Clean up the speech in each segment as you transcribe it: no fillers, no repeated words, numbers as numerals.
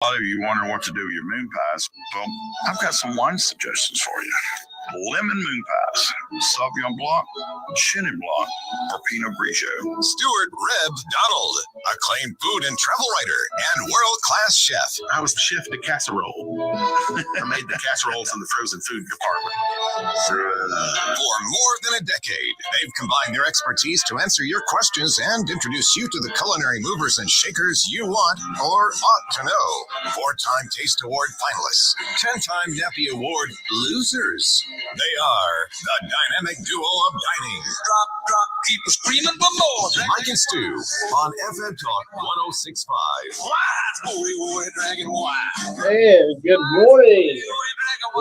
A lot of you wondering what to do with your moon pies. Well, I've got some wine suggestions for you. Lemon moon pies, Sauvignon Blanc, Chenin Blanc, or Pinot Grigio. Stuart Reb Donald, acclaimed food and travel writer and world-class chef. I was the chef de casserole. I made the casseroles in the frozen food department. For more than a decade, they've combined their expertise to answer your questions and introduce you to the culinary movers and shakers you want or ought to know. 4-time Taste Award finalists, 10-time Nappy Award losers. They are the dynamic duo of dining. Drop, keep screaming for more. Mike and Stu on FM Talk 106.5. And good morning.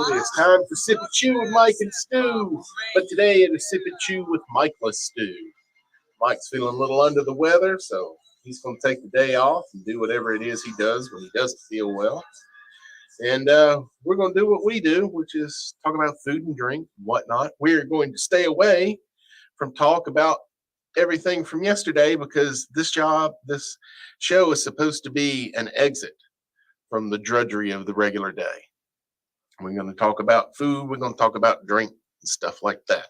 It is time for Sip and Chew with Mike and Stu. But today it is Sip and Chew with Mikeless Stu. Mike's feeling a little under the weather, so he's going to take the day off and do whatever it is he does when he doesn't feel well. And we're going to do what we do, which is talk about food and drink and whatnot. We're going to stay away from talk about everything from yesterday because this show is supposed to be an exit from the drudgery of the regular day. We're going to talk about food. We're going to talk about drink and stuff like that.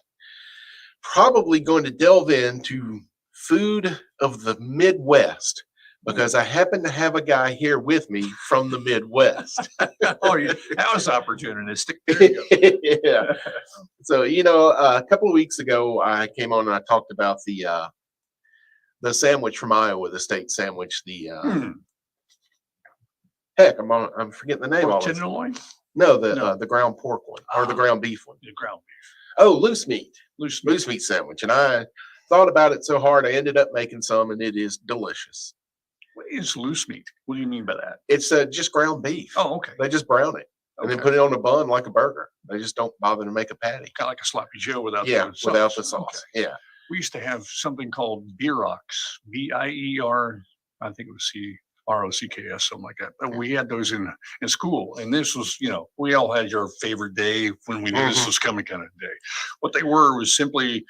Probably going to delve into food of the Midwest, because I happen to have a guy here with me from the Midwest. Oh, yeah, that was opportunistic. There you go. Yeah. So, a couple of weeks ago, I came on and I talked about the sandwich from Iowa, the state sandwich. I'm forgetting the name. Pork tenderloin? No, the ground pork one or the ground beef one. The ground beef. Oh, loose meat sandwich. And I thought about it so hard, I ended up making some, and it is delicious. What is loose meat? What do you mean by that? It's just ground beef. Oh, okay. They just brown it and then put it on a bun like a burger. They just don't bother to make a patty. Kind of like a sloppy Joe without the sauce. Without the sauce. Okay. Yeah. We used to have something called Bierocks, B-I-E-R, I think it was C-R-O-C-K-S, something like that. But we had those in school. And this was, we all had your favorite day when we knew this was coming kind of day. What they were was simply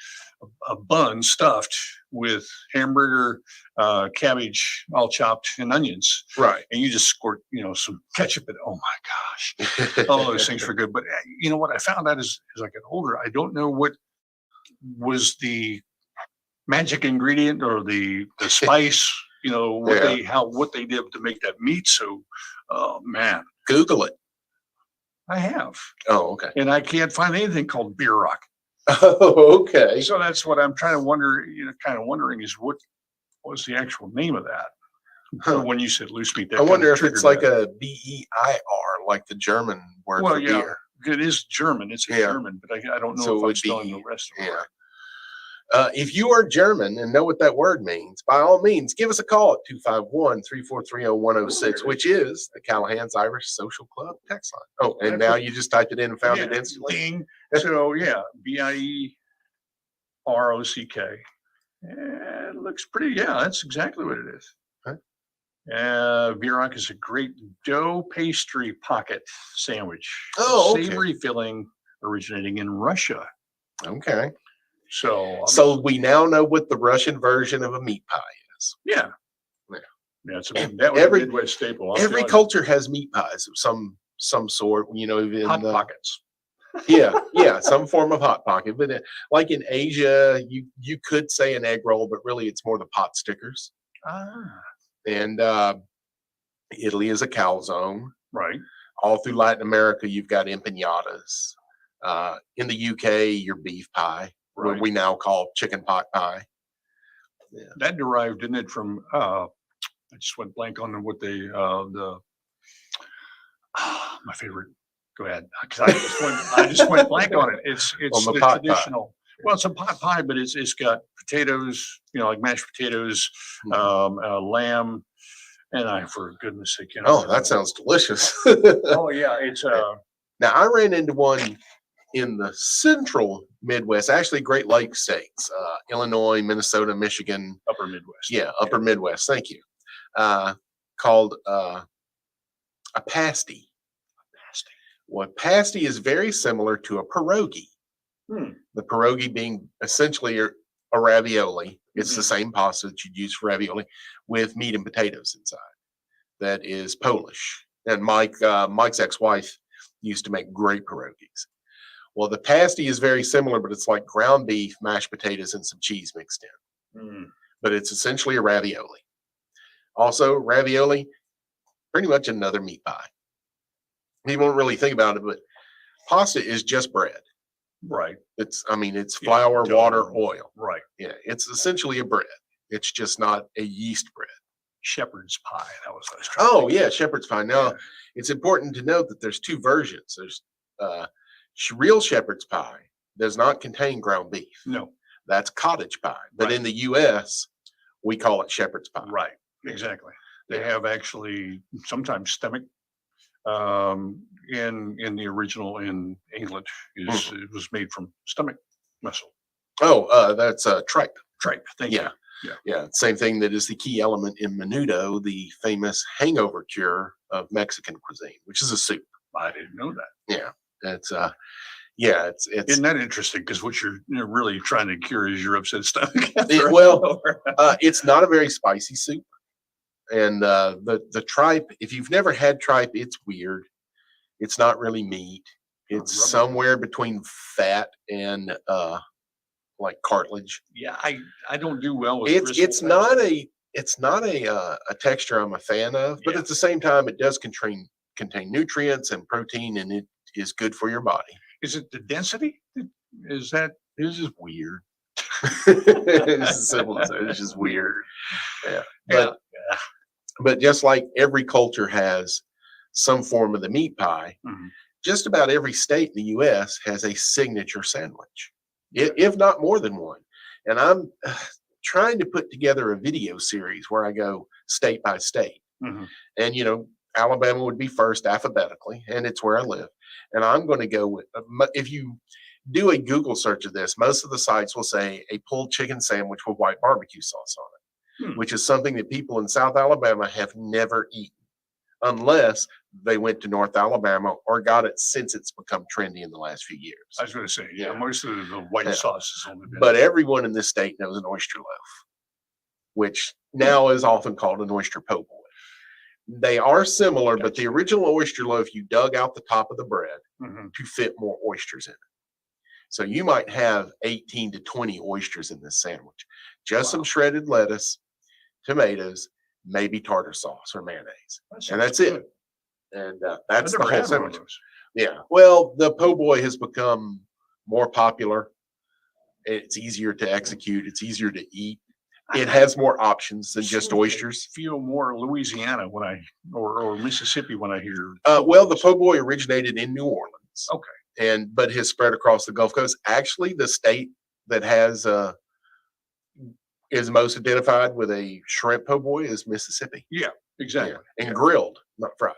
a bun stuffed with hamburger, cabbage, all chopped, and onions. Right. And you just squirt, some ketchup in it. Oh my gosh. All those things were good. But what I found out as I got older, I don't know what was the magic ingredient or the spice, what they did to make that meat. So, man. Google it. I have. Oh, okay. And I can't find anything called Bierrock. Oh, okay. So that's what I'm trying to wondering is what was the actual name of that? Huh. When you said loose meat, I wonder if it's like a B-E-I-R, like the German word for beer. It is German. It's German, but I don't know if I'm spelling the rest of it. If you are German and know what that word means, by all means, give us a call at 251-343-0106, which is the Callahan's Irish Social Club text line. Oh, and now you just typed it in and found it instantly. So, B-I-E-R-O-C-K. It looks pretty, that's exactly what it is. Bierrock is a great dough pastry pocket sandwich. Oh, okay. Savory filling originating in Russia. Okay. So we now know what the Russian version of a meat pie is. Yeah. It's a Midwest staple. Every culture has meat pies of some sort. Even hot pockets. Some form of hot pocket. But like in Asia, you could say an egg roll, but really it's more the pot stickers. And Italy is a calzone. Right. All through Latin America, you've got empanadas. In the UK, your beef pie. Right. What we now call chicken pot pie. Yeah. That derived, didn't it, from I just went blank on what my favorite. Go ahead, because I just went blank on it. It's the traditional. Pie. Well, it's a pot pie, but it's got potatoes, like mashed potatoes, lamb, and for goodness sake, that sounds delicious. Oh yeah, it's Now I ran into one in the central Midwest, actually Great Lakes states, Illinois, Minnesota, Michigan. Upper Midwest. Yeah, Upper Midwest. Thank you. Called a pasty. Well, a pasty is very similar to a pierogi. The pierogi being essentially a ravioli. It's the same pasta that you'd use for ravioli with meat and potatoes inside. That is Polish. And Mike's ex-wife used to make great pierogies. Well, the pasty is very similar, but it's like ground beef, mashed potatoes, and some cheese mixed in. Mm. But it's essentially a ravioli. Also, ravioli, pretty much another meat pie. People don't really think about it, but pasta is just bread. Right. It's flour, dough. water, oil. Right. Yeah, it's essentially a bread. It's just not a yeast bread. Shepherd's pie. That was what I was trying to Oh think yeah, of. shepherd's pie. Now, Yeah. it's important to note that there's two versions. There's real shepherd's pie does not contain ground beef. No. That's cottage pie. But Right. in the U.S., we call it shepherd's pie. Right. Exactly. They Yeah. have actually sometimes stomach. In the original in England is it was made from stomach muscle. Oh, that's tripe. Tripe. Thank Yeah. you. Yeah, same thing that is the key element in menudo, the famous hangover cure of Mexican cuisine, which is a soup. I didn't know that. Yeah, it's Isn't that interesting? Because what you're really trying to cure is your upset stomach. well, it's not a very spicy soup, and the tripe. If you've never had tripe, it's weird. It's not really meat. It's rubber. somewhere between fat and like cartilage. Yeah, I don't do well with It's not a texture I'm a fan of, but Yeah. at the same time, it does contain nutrients and protein, and it is good for your body. Is it the density? Is that It's just weird. It's as simple as that. It's just weird. Yeah. yeah. But just like every culture has some form of the meat pie, Mhm. just about every state in the U.S. has a signature sandwich, if not more than one. And I'm trying to put together a video series where I go state by state. Mhm. And Alabama would be first alphabetically, and it's where I live. And I'm going to go with, if you do a Google search of this, most of the sites will say a pulled chicken sandwich with white barbecue sauce on it, which is something that people in South Alabama have never eaten unless they went to North Alabama or got it since it's become trendy in the last few years. I was going to say, yeah, Yeah. most of the white Yeah. sauce is only been. But everyone in this state knows an oyster loaf, which now is often called an oyster po' boy. They are similar, but the original oyster loaf, you dug out the top of the bread Mhm. to fit more oysters in it. So you might have 18 to 20 oysters in this sandwich. Just some Wow. shredded lettuce, tomatoes, maybe tartar sauce or mayonnaise. That And sounds that's good. it. And I've that's the never whole had one of sandwich. those. Yeah. Well, the po' boy has become more popular. It's easier to execute. It's easier to eat. It has more options than just oysters. Feel more Louisiana when or Mississippi when I hear. Well, the po' boy originated in New Orleans. Okay. But has spread across the Gulf Coast. Actually, the state that has is most identified with a shrimp po' boy is Mississippi. Yeah, exactly. Yeah. And Yeah. grilled, not fried.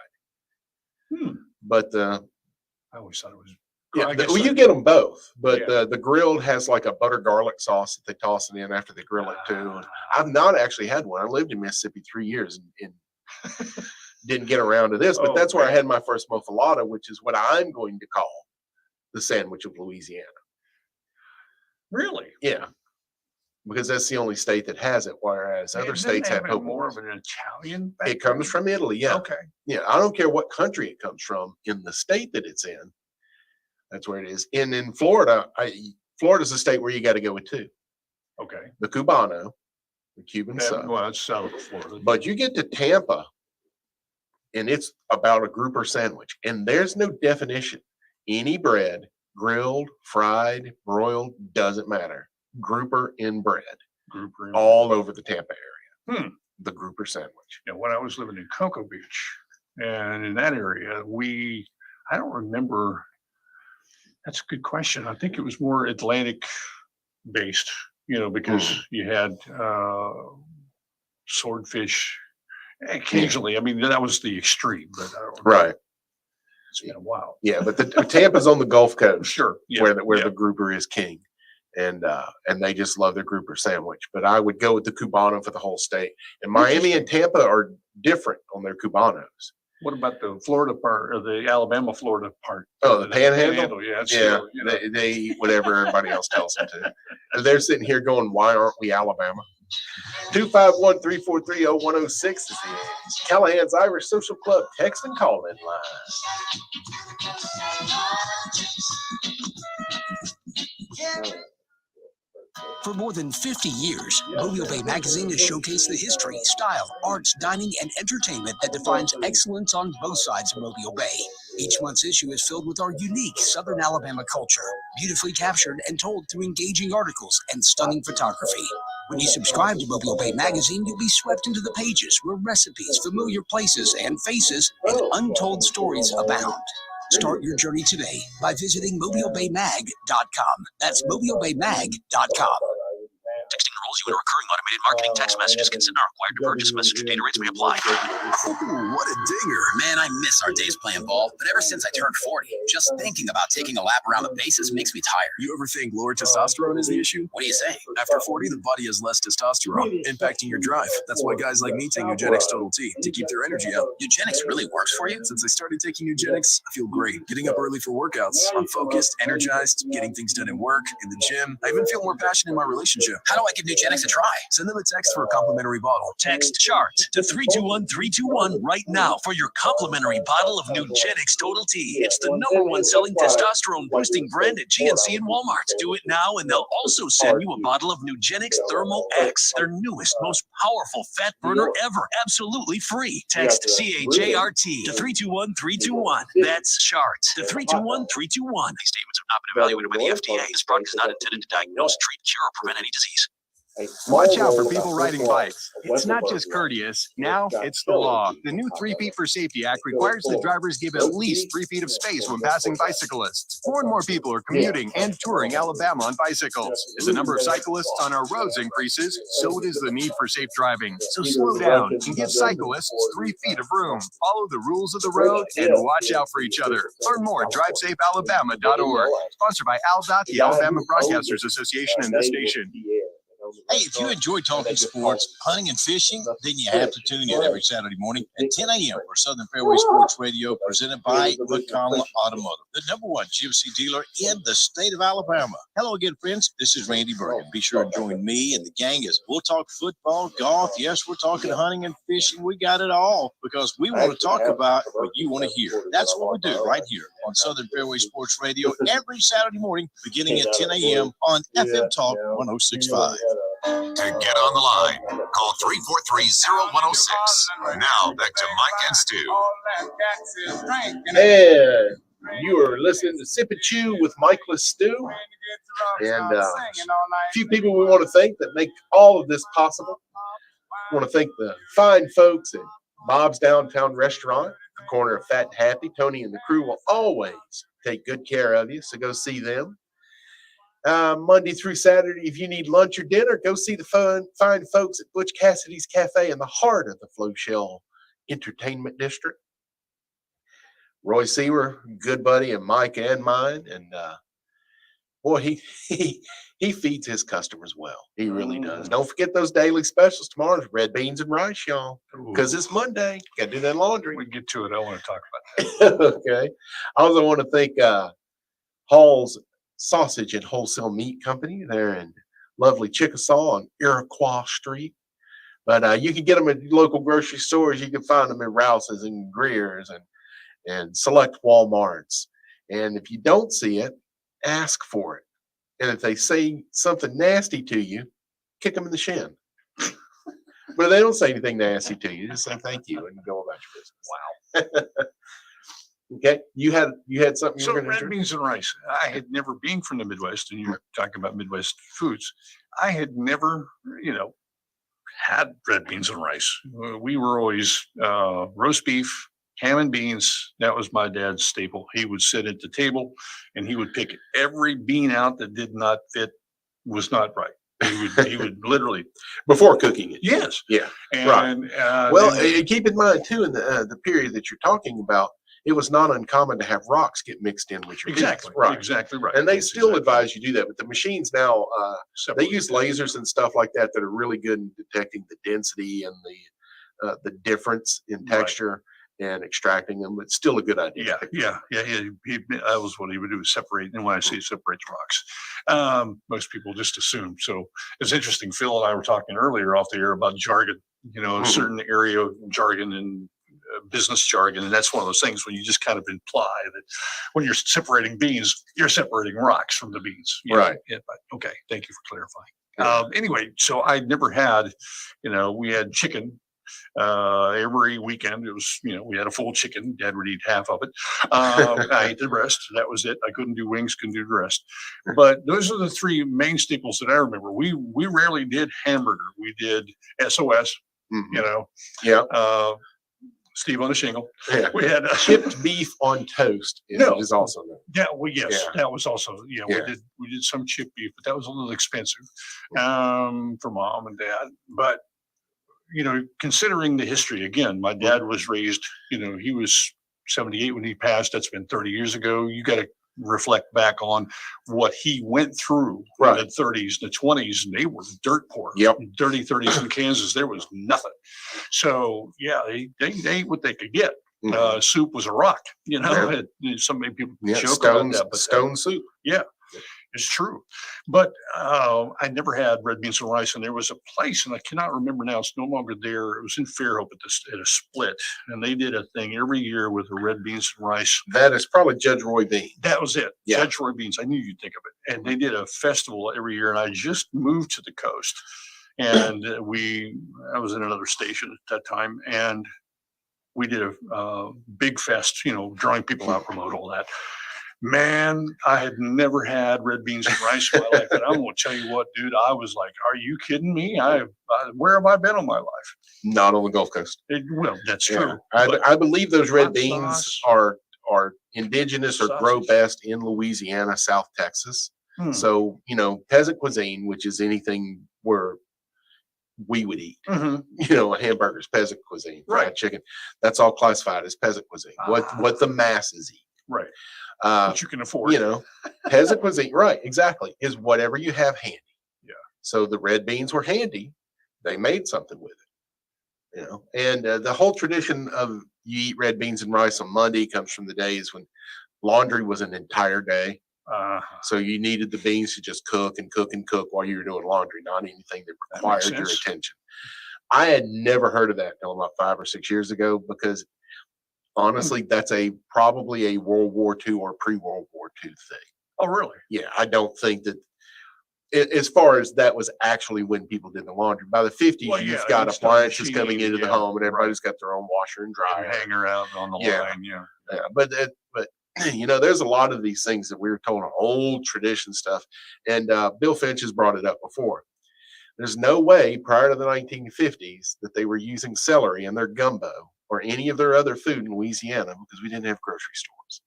Hmm. But I always thought it was. yeah, I guess well, I- you get them both. But Yeah. the grilled has like a butter garlic sauce that they toss it in after they grill it too. And Ah. I've not actually had one. I lived in Mississippi 3 years and didn't get around to this. But Oh, that's where I man. had my first muffalata, which is what I'm going to call the sandwich of Louisiana. Really? Yeah. Because that's the only state that has it, whereas other Doesn't states it have have more po' of an Italian. It comes from Italy, yeah. Okay. Yeah, I don't care what country it comes from in the state that it's in. That's where it is. And in Florida, Florida's a state where you got to go with two. Okay. The Cubano, the Cuban sub. Well, it's south of Florida. But you get to Tampa, and it's about a grouper sandwich. And there's no definition. Any bread, grilled, fried, broiled, doesn't matter. Grouper in bread, Grouper. all over the Tampa area. Hmm. The grouper sandwich. When I was living in Cocoa Beach, and in that area, I don't remember. That's a good question. I think it was more Atlantic based, because you had swordfish occasionally. I mean, that was the extreme, but I don't remember. Right. It's been a while. Yeah, but the Tampa's on the Gulf Coast. Sure. Yeah. where yeah. the grouper is king, and they just love their grouper sandwich. But I would go with the Cubano for the whole state. And Miami and Tampa are different on their Cubanos. What about the Florida part or the Alabama, Florida part? Oh, the Panhandle? Yeah. It's Yeah, still, they eat whatever everybody else tells them to. And they're sitting here going, "Why aren't we Alabama?" 251-343-0106 is the Callahan's Irish Social Club text and call-in line. For more than 50 years, Mobile Bay Magazine has showcased the history, style, arts, dining, and entertainment that defines excellence on both sides of Mobile Bay. Each month's issue is filled with our unique Southern Alabama culture, beautifully captured and told through engaging articles and stunning photography. When you subscribe to Mobile Bay Magazine, you'll be swept into the pages where recipes, familiar places and faces, and untold stories abound. Start your journey today by visiting mobilebaymag.com. That's mobilebaymag.com. Texting enrolls you in recurring automated marketing text messages. Consent are required to purchase. Message data rates may apply. Ooh, what a dinger. Man, I miss our days playing ball, but ever since I turned 40, just thinking about taking a lap around the bases makes me tired. You ever think lower testosterone is the issue? What are you saying? After 40, the body has less testosterone, impacting your drive. That's why guys like me take Nugenix Total T to keep their energy up. Nugenix really works for you? Since I started taking Nugenix, I feel great. Getting up early for workouts. I'm focused, energized, getting things done in work, in the gym. I even feel more passionate in my relationship. How do I give Nugenix a try? Send them a text for a complimentary bottle. Text CHART to 321-321 right now for your complimentary bottle of Nugenix Total T. It's the #1 selling testosterone boosting brand at GNC and Walmart. Do it now and they'll also send you a bottle of Nugenix Thermo X, their newest, most powerful fat burner ever, absolutely free. Text CHART to 321-321. That's CHART to 321-321. These statements have not been evaluated by the FDA. This product is not intended to diagnose, treat, cure, or prevent any disease. Watch out for people riding bikes. It's not just courteous. Now it's the law. The new 3 Feet for Safety Act requires that drivers give at least 3 feet of space when passing bicyclists. More and more people are commuting and touring Alabama on bicycles. As the number of cyclists on our roads increases, so does the need for safe driving. So slow down and give cyclists 3 feet of room. Follow the rules of the road and watch out for each other. Learn more at drivesafealabama.org. Sponsored by ALDOT, the Alabama Broadcasters Association, and this station. Hey, if you enjoy talking sports, hunting, and fishing, then you have to tune in every Saturday morning at 10 a.m. for Southern Fairway Sports Radio, presented by McConnell Automotive, the #1 GMC dealer in the state of Alabama. Hello again, friends. This is Randy Bergen. Be sure to join me and the gang as we'll talk football, golf. Yes, we're talking hunting and fishing. We got it all because we want to talk about what you want to hear. That's what we do right here on Southern Fairway Sports Radio every Saturday morning, beginning at 10 a.m. on FM Talk 106.5. To get on the line, call 343-0106. Now back to Mike and Stu. And you are listening to Sip and Chew with Mikeless Stu. And a few people we want to thank that make all of this possible. I want to thank the fine folks at Bob's Downtown Restaurant, the corner of Fat and Happy. Tony and the crew will always take good care of you, so go see them. Monday through Saturday, if you need lunch or dinner, go see the fine folks at Butch Cassidy's Cafe in the heart of the Floshell Entertainment District. Roy Seaver, good buddy of Mike and mine, and boy, he feeds his customers well. He really does. Don't forget those daily specials. Tomorrow's red beans and rice, y'all, because it's Monday. Got to do that laundry. We get to it. I want to talk about that. Okay. I also want to thank Hall's Sausage and Wholesale Meat Company. They're in lovely Chickasaw on Iroquois Street. But you can get them at local grocery stores. You can find them in Rouse's and Greer's and select Walmarts. And if you don't see it, ask for it. And if they say something nasty to you, kick them in the shin. But if they don't say anything nasty to you, just say thank you and go about your business. Wow. Okay, you had something. So red beans and rice. I had never been from the Midwest, and you're talking about Midwest foods. I had never, had red beans and rice. We were always roast beef, ham and beans. That was my dad's staple. He would sit at the table, and he would pick every bean out that did not fit, was not right. He would literally before cooking it. Yes. Yeah. And, right. Well, and keep in mind too, in the period that you're talking about, it was not uncommon to have rocks get mixed in with your exactly beans. Right. Exactly right. And they still advise you do that. But the machines now, they use lasers and stuff like that are really good in detecting the density and the difference in texture. and extracting them. It's still a good idea. Yeah. That was what he would do, separate. And when I say separate rocks, most people just assume. So it's interesting. Phil and I were talking earlier off the air about jargon, a certain area of jargon and business jargon. And that's one of those things when you just kind of imply that when you're separating beans, you're separating rocks from the beans. Right. Yeah, but okay. Thank you for clarifying. Anyway, so I never had, we had chicken every weekend. It was, we had a full chicken. Dad would eat half of it. I ate the rest. That was it. I couldn't do wings, couldn't do the rest. But those are the three main staples that I remember. We rarely did hamburger. We did SOS, Yeah. Steve on the shingle. Yeah. We had chipped beef on toast is also there. Yeah, that was also, we did some chipped beef, but that was a little expensive for Mom and Dad. But considering the history, again, my dad was raised, he was 78 when he passed. That's been 30 years ago. You got to reflect back on what he went through in the 30s, the 20s, and they were dirt poor. Yep. Dirty 30s in Kansas, there was nothing. So, yeah, they ate what they could get. Soup was a rock, so many people joke about that. But stone soup. Yeah. It's true. But I never had red beans and rice. And there was a place, and I cannot remember now, it's no longer there. It was in Fairhope at a split. And they did a thing every year with the red beans and rice. That is probably Judge Roy Bean. That was it. Yeah. Judge Roy Beans. I knew you'd think of it. And they did a festival every year. And I just moved to the coast. And I was in another station at that time. And we did a big fest, drawing people out, promote all that. Man, I had never had red beans and rice in my life. And I'm going to tell you what, dude, I was like, are you kidding me? Where have I been all my life? Not on the Gulf Coast. Well, that's true. I believe those red beans are indigenous or grow best in Louisiana, South Texas. So, peasant cuisine, which is anything where we would eat, hamburgers, peasant cuisine, fried chicken. That's all classified as peasant cuisine. What the masses eat. Right. What you can afford. Peasant cuisine, right, exactly, is whatever you have handy. Yeah. So the red beans were handy. They made something with it, And the whole tradition of you eat red beans and rice on Monday comes from the days when laundry was an entire day. So you needed the beans to just cook and cook and cook while you were doing laundry, not anything that required your attention. I had never heard of that until about 5 or 6 years ago, because honestly, that's probably a World War II or pre-World War II thing. Oh, really? Yeah, I don't think that, as far as that was actually when people did the laundry. By the 50s, you've got appliances coming into the home, and everybody's got their own washer and dryer. And hanger out on the line, But there's a lot of these things that we were told are old tradition stuff, and Bill Finch has brought it up before. There's no way prior to the 1950s that they were using celery in their gumbo or any of their other food in Louisiana, because we didn't have grocery stores.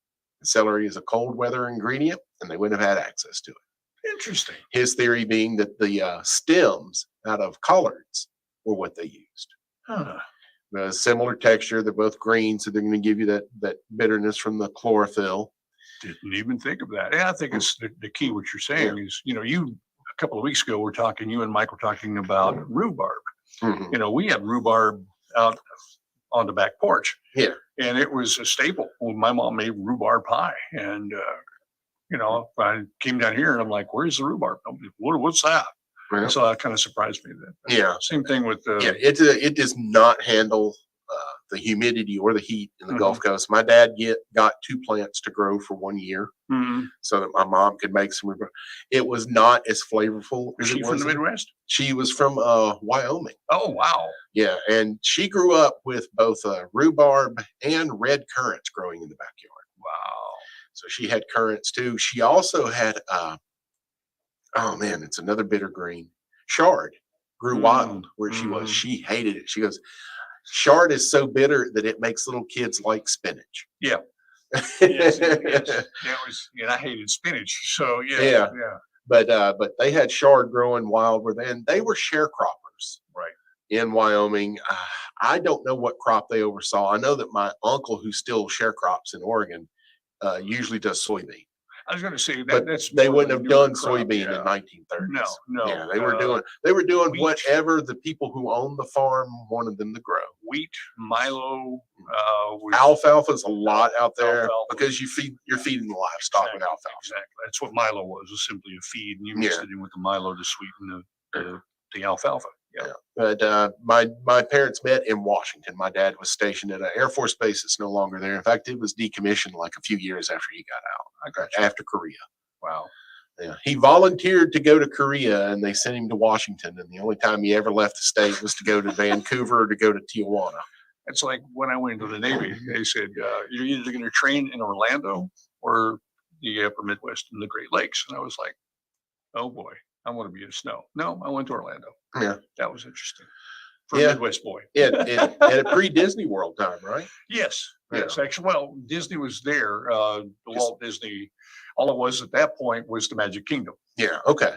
Celery is a cold weather ingredient, and they wouldn't have had access to it. Interesting. His theory being that the stems out of collards were what they used. A similar texture. They're both green, so they're going to give you that bitterness from the chlorophyll. Didn't even think of that. Yeah, I think it's the key. What you're saying is, a couple of weeks ago, you and Mike were talking about rhubarb. We had rhubarb out on the back porch. Yeah. And it was a staple. Well, my mom made rhubarb pie. And, I came down here and I'm like, where's the rhubarb? What's that? Right. So that kind of surprised me. Same thing with it does not handle the humidity or the heat in the Gulf Coast. My dad got 2 plants to grow for 1 year, so that my mom could make some rhubarb. It was not as flavorful. Is she from the Midwest? She was from Wyoming. Oh, wow. Yeah, and she grew up with both rhubarb and red currants growing in the backyard. Wow. So she had currants too. She also had it's another bitter green. Chard grew wild where she was. She hated it. She goes, chard is so bitter that it makes little kids like spinach. Yeah. Yes. I hated spinach. So yeah. But they had chard growing wild they were sharecroppers. Right. In Wyoming. I don't know what crop they oversaw. I know that my uncle, who still sharecrops in Oregon, usually does soybean. I was going to say that But that's they more wouldn't the have newer done crop, soybean yeah. in 1930s. No. Yeah, they were doing wheat. whatever the people who owned the farm wanted them to grow. Wheat, Milo, was Alfalfa's a lot out there Alfalfa. because you're feeding the livestock with alfalfa. Exactly. That's what Milo was simply a feed, and you mixed Yeah. it in with the Milo to sweeten the alfalfa. Yeah. But my parents met in Washington. My dad was stationed at an Air Force base that's no longer there. In fact, it was decommissioned like a few years after he got out. I got you. After Korea. Wow. Yeah, he volunteered to go to Korea, and they sent him to Washington. And the only time he ever left the state was to go to Vancouver or to go to Tijuana. It's like when I went into the Navy, they said, you're either going to train in Orlando or the upper Midwest and the Great Lakes. And I was like, oh boy, I want to be in snow. No, I went to Orlando. Yeah. That was interesting. For a Yeah. Midwest boy. At a pre-Disney World time, right? Yes. Yeah. Yes. Actually, well, Disney was there. The Walt Disney, all it was at that point was the Magic Kingdom. Yeah. Okay.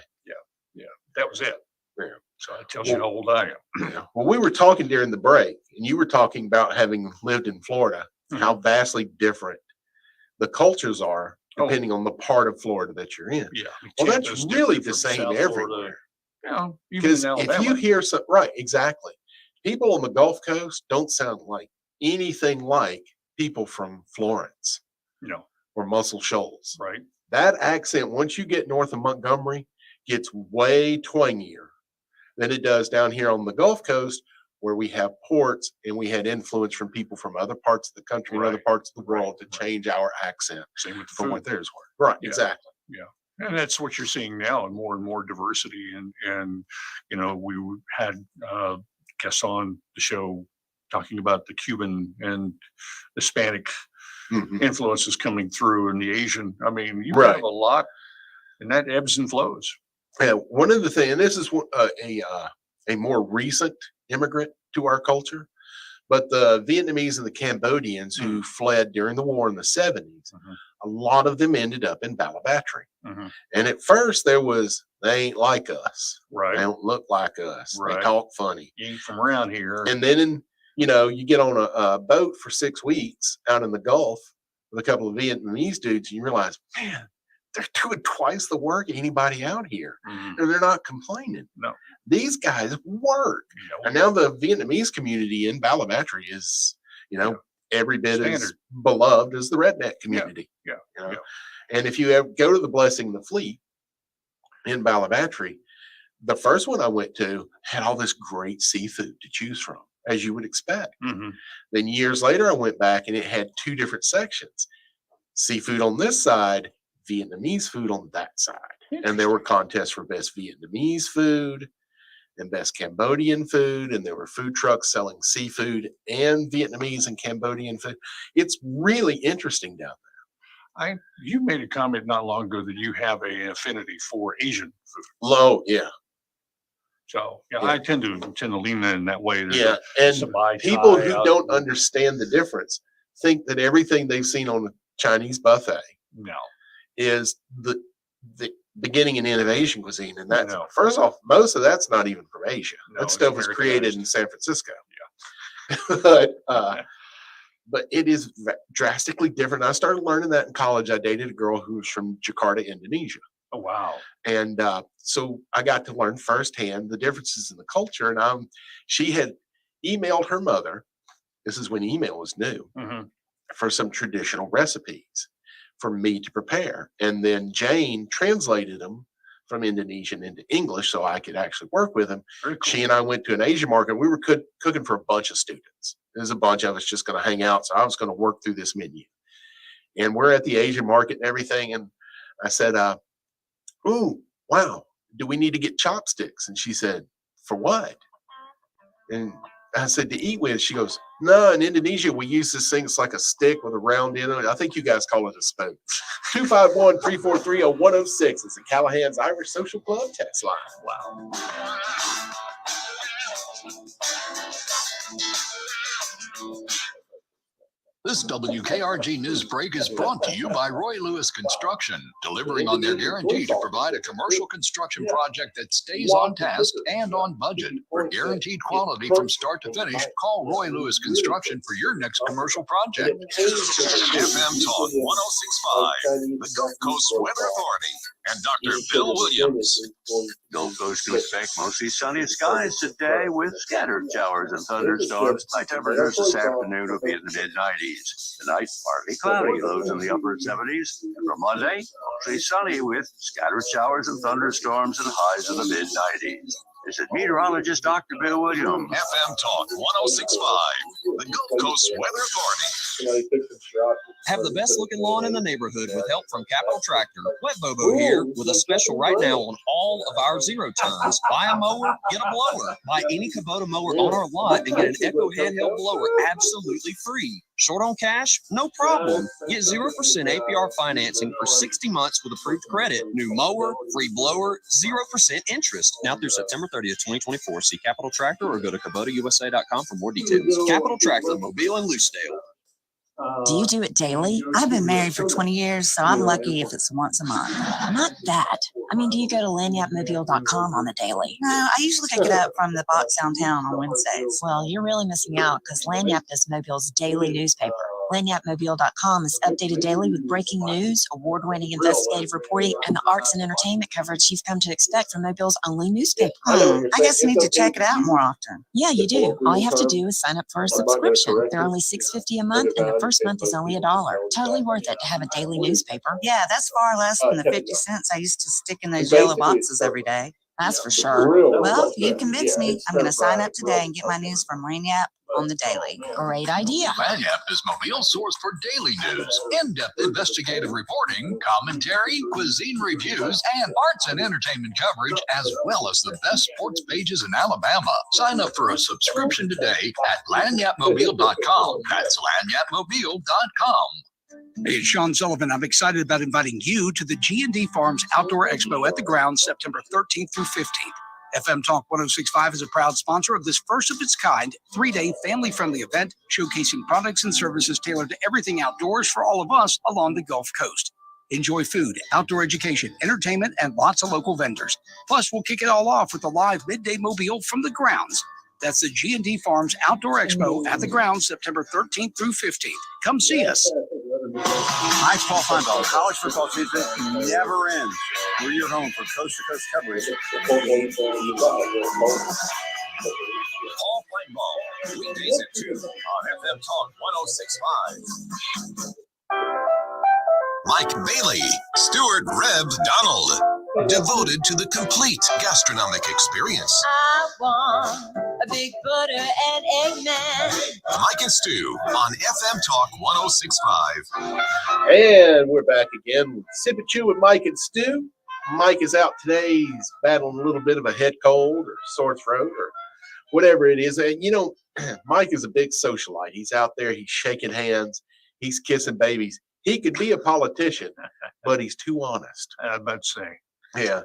Yeah. That was it. Yeah. So that tells you how old I am. Yeah. Well, we were talking during the break, and you were talking about having lived in Florida, how vastly different the cultures are depending on the part of Florida that you're in. Yeah. Well, Tampa's that's really different the from same South everywhere. Florida. You know, even Because in if Alabama. you hear some, right, exactly. People on the Gulf Coast don't sound like anything like people from Florence or Muscle Shoals. Right. That accent, once you get north of Montgomery, gets way twangier than it does down here on the Gulf Coast, where we have ports and we had influence from people from other parts of the country and other parts of the world to change our accent Same with the from what food. theirs were. Right, Yeah. exactly. Yeah. And that's what you're seeing now, and more diversity. And we had guests on the show talking about the Cuban and Hispanic influences coming through, and the Asian. I mean, you have a lot, and that ebbs and flows. Yeah, one of the things, and this is a more recent immigrant to our culture, but the Vietnamese and the Cambodians who fled during the war in the 70s, a lot of them ended up in Balabatry. And at first they ain't like us. Right. They don't look like us. Right. They talk funny. You ain't from around here. And then, you get on a boat for 6 weeks out in the Gulf with a couple of Vietnamese dudes, and you realize, man, they're doing twice the work of anybody out here. And they're not complaining. No. These guys work. And now the Vietnamese community in Balabatry is, every bit as beloved as the redneck community. Yeah. And if you ever go to the Blessing of the Fleet in Balabatry, the first one I went to had all this great seafood to choose from, as you would expect. Then years later, I went back and it had 2 different sections: seafood on this side, Vietnamese food on that side. And there were contests for best Vietnamese food and best Cambodian food. And there were food trucks selling seafood and Vietnamese and Cambodian food. It's really interesting down there. You made a comment not long ago that you have an affinity for Asian food. Low, yeah. So I tend to lean in that way. Yeah, and people who don't understand the difference think that everything they've seen on a Chinese buffet is the beginning in innovation cuisine. And that's first off, most of that's not even from Asia. That stuff was created in San Francisco. Yeah. But it is drastically different. I started learning that in college. I dated a girl who was from Jakarta, Indonesia. Oh, wow. And so I got to learn firsthand the differences in the culture. And she had emailed her mother. This is when email was new, for some traditional recipes for me to prepare. And then Jane translated them from Indonesian into English so I could actually work with them. Cool. She and I went to an Asian market. We were cooking for a bunch of students. There's a bunch of us just going to hang out. So I was going to work through this menu. And we're at the Asian market and everything. And I said, "Ooh, wow, do we need to get chopsticks?" And she said, "For what?" And I said, "To eat with." She goes, "No, in Indonesia, we use this thing. It's like a stick with a round end. I think you guys call it a spoon." 251-343-0106. It's the Callahan's Irish Social Club text line. Wow. This WKRG news break is brought to you by Roy Lewis Construction, delivering on their guarantee to provide a commercial construction project that stays on task and on budget. For guaranteed quality from start to finish, call Roy Lewis Construction for your next commercial project. FM Talk 106.5, the Gulf Coast Weather Authority, and Dr. Bill Williams. Gulf Coast to expect mostly sunny skies today with scattered showers and thunderstorms. High temperatures this afternoon will be in the mid-90s. Tonight, partly cloudy, lows in the upper 70s. And for Monday, mostly sunny with scattered showers and thunderstorms and highs in the mid-90s. This is meteorologist Dr. Bill Williams. FM Talk 106.5, the Gulf Coast Weather Authority. Have the best looking lawn in the neighborhood with help from Capital Tractor. Wet Bobo here with a special right now on all of our zero turns. Buy a mower, get a blower. Buy any Kubota mower on our lot and get an Echo handheld blower absolutely free. Short on cash? No problem. Get 0% APR financing for 60 months with approved credit. New mower, free blower, 0% interest. Now through September 30th, 2024. See Capital Tractor or go to KubotaUSA.com for more details. Capital Tractor, Mobile and Lucedale. Do you do it daily? I've been married for 20 years, so I'm lucky if it's once a month. Not that. I mean, do you go to lanyapmobile.com on the daily? No, I usually pick it up from the box downtown on Wednesdays. Well, you're really missing out because Lanyap is Mobile's daily newspaper. Lanyapmobile.com is updated daily with breaking news, award-winning investigative reporting, and the arts and entertainment coverage you've come to expect from Mobile's only newspaper. I guess you need to check it out more often. Yeah, you do. All you have to do is sign up for a subscription. They're only $6.50 a month, and the first month is only $1. Totally worth it to have a daily newspaper. Yeah, that's far less than the 50 cents I used to stick in those yellow boxes every day. That's for sure. Well, you convinced me. I'm going to sign up today and get my news from Lanyap on the daily. Great idea. Lanyap is Mobile's source for daily news, in-depth investigative reporting, commentary, cuisine reviews, and arts and entertainment coverage, as well as the best sports pages in Alabama. Sign up for a subscription today at lanyapmobile.com. That's lanyapmobile.com. Hey, it's Sean Sullivan. I'm excited about inviting you to the G&D Farms Outdoor Expo at the grounds September 13th through 15th. FM Talk 106.5 is a proud sponsor of this first of its kind 3-day family-friendly event showcasing products and services tailored to everything outdoors for all of us along the Gulf Coast. Enjoy food, outdoor education, entertainment, and lots of local vendors. Plus, we'll kick it all off with a live midday mobile from the grounds. That's the G&D Farms Outdoor Expo at the grounds September 13th through 15th. Come see us. Hi, it's Paul Feinbaum. College football season never ends. We're your home for coast-to-coast coverage. Paul Feinbaum, weekdays at 2 on FM Talk 106.5. Mike Bailey, Stuart Reb Donald, devoted to the complete gastronomic experience. I want a big butter and egg man. Mike and Stu on FM Talk 106.5. And we're back again with Sip and Chew with Mike and Stu. Mike is out today. He's battling a little bit of a head cold or sore throat or whatever it is. And, you know, Mike is a big socialite. He's out there. He's shaking hands. He's kissing babies. He could be a politician, but he's too honest. I'm about to say. Yeah.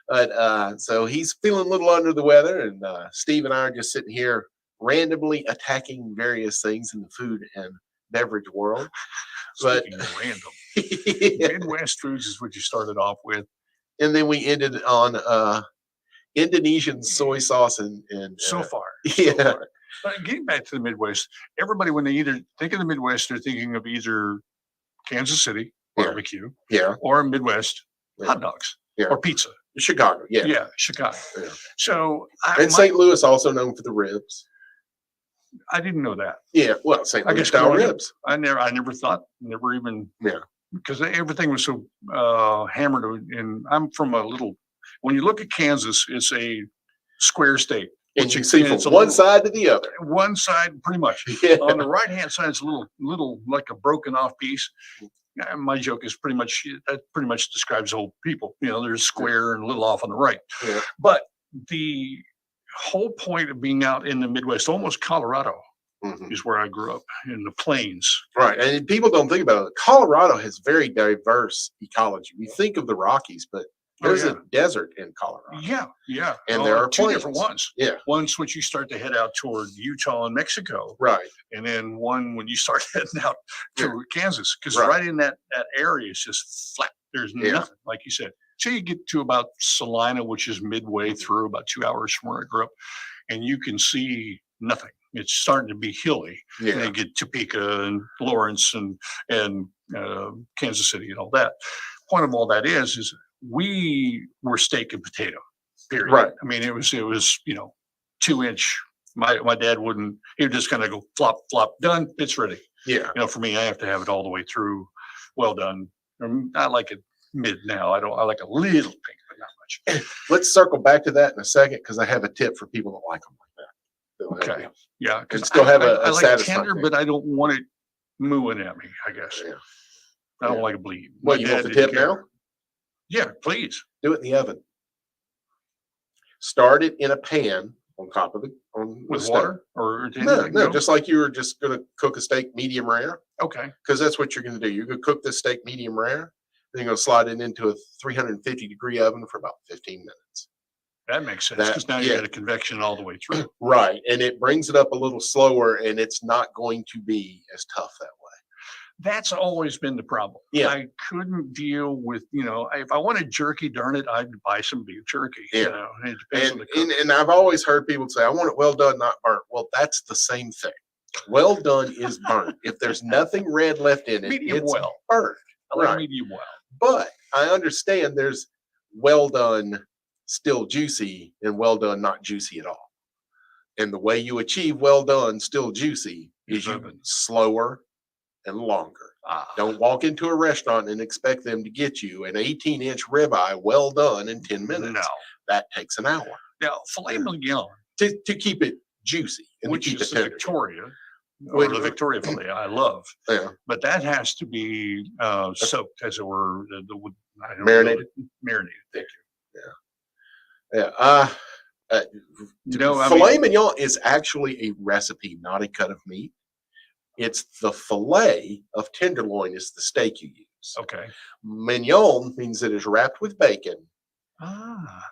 But so he's feeling a little under the weather, and Steve and I are just sitting here randomly attacking various things in the food and beverage world. But random. Yeah. Midwest foods is what you started off with. And then we ended on Indonesian soy sauce and so far. Yeah. So far. But getting back to the Midwest, everybody, when they either think of the Midwest, they're thinking of either Kansas City barbecue, or Midwest hot dogs, or pizza. Chicago, yeah, Chicago. Yeah. So, St. Louis also known for the ribs. I didn't know that. Yeah, well, St. Louis style ribs. I never thought, never even. Yeah, because everything was so hammered. And I'm from a little. When you look at Kansas, it's a square state. And you see from one side to the other. One side, pretty much. Yeah. On the right-hand side, it's a little like a broken off piece. My joke is pretty much describes the whole people. You know, there's square and a little off on the right. Yeah. But the whole point of being out in the Midwest, almost Colorado, is where I grew up, in the plains. Right. And people don't think about it. Colorado has very diverse ecology. We think of the Rockies, but There's a desert in Colorado. Yeah. And there are two plains. different ones. Yeah. One's when you start to head out toward Utah and Mexico. Right. And then one when you start heading out to Kansas, because Right. right in that area is just flat. There's nothing, like you said. So you get to about Salina, which is midway through, about 2 hours from where I grew up, and you can see nothing. It's starting to be hilly. Yeah. And they get Topeka and Lawrence and Kansas City and all that. Point of all that is we were steak and potato, period. Right. I mean, it was 2-inch. My dad wouldn't. He would just kind of go flop, flop, done. It's ready. Yeah. For me, I have to have it all the way through. Well done. I like it mid now. I like a little pink, but not much. Let's circle back to that in a second because I have a tip for people that like them like that. Okay. Yeah. Can still have a I like satisfying tender, thing. but I don't want it mooing at me, I guess. Yeah. I don't like a bleed. Well, My you dad want the didn't tip care. now? Yeah, please. Do it in the oven. Start it in a pan on top of With stove. water or No, just like you were just going to cook a steak medium rare. Okay. Because that's what you're going to do. You're going to cook this steak medium rare. Then you're going to slide it into a 350-degree oven for about 15 minutes. That makes sense because now you got a convection all the way through. Right. And it brings it up a little slower and it's not going to be as tough that way. That's always been the problem. Yeah. I couldn't deal with, if I wanted jerky, darn it, I'd buy some beef jerky. Yeah. It depends on the cook. And I've always heard people say, I want it well done, not burnt. Well, that's the same thing. Well done is burnt. If there's nothing red left in it, Medium it's well. burnt. I like Right. medium well. But I understand there's well done, still juicy, and well done, not juicy at all. And the way you achieve well done, still juicy is you slower and longer. Don't walk into a restaurant and expect them to get you an 18-inch ribeye well done in 10 minutes. No. That takes an hour. Now, filet mignon, To keep it juicy and which to keep is it the tender. Victoria, Wait, or the Victoria filet, I love. Yeah. But that has to be soaked, as it were. Marinated? Marinated. Thank you. Yeah. I Filet mean- mignon is actually a recipe, not a cut of meat. It's the fillet of tenderloin is the steak you use. Okay. Mignon means it is wrapped with bacon,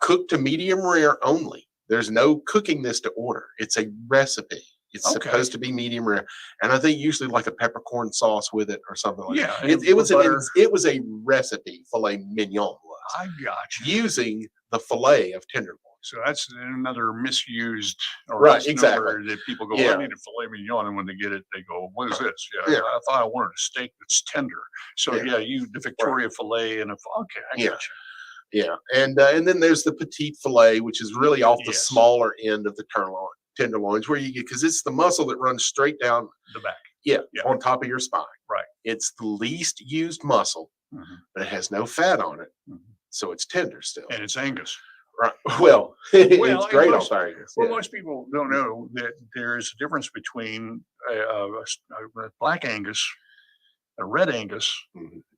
cooked to medium rare only. There's no cooking this to order. It's a recipe. It's Okay. supposed to be medium rare, and I think usually like a peppercorn sauce with it or something like Yeah, that. and It was butter. it was a recipe. Filet mignon was I got you. using the fillet of tenderloin. So that's another misused or Right, misnomer exactly. that people go, Yeah. I need a filet mignon. And when they get it, they go, what is this? Yeah. I thought I wanted a steak that's tender. So Yeah. the Victoria filet and okay, I Yeah. got you. Yeah, and then there's the petite fillet, which is really off the Yes. smaller end of the tenderloins, where you get because it's the muscle that runs straight down. The back. Yeah, Yeah. on top of your spine. Right. It's the least used muscle, but it has no fat on it, so it's tender still. And it's Angus. Right. Well, it's and great most, on Angus. Well, Yeah. most people don't know that there is a difference between a black Angus, a red Angus,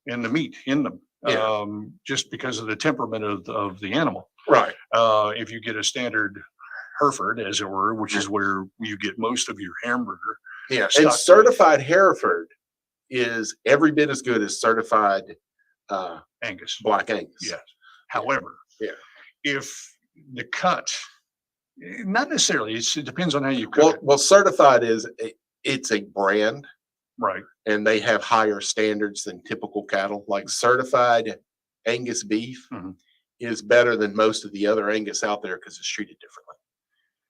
and the meat in them. Yeah. Just because of the temperament of the animal. Right. If you get a standard Hereford, as it were, which is where you get most of your hamburger. Yeah, stock and certified Hereford is every bit as good as certified Angus. black Angus. Yes. However, Yeah. if the cut, not necessarily, it depends on how you cook it. Well, certified it's a brand. Right. And they have higher standards than typical cattle. Like certified Angus beef is better than most of the other Angus out there because it's treated differently.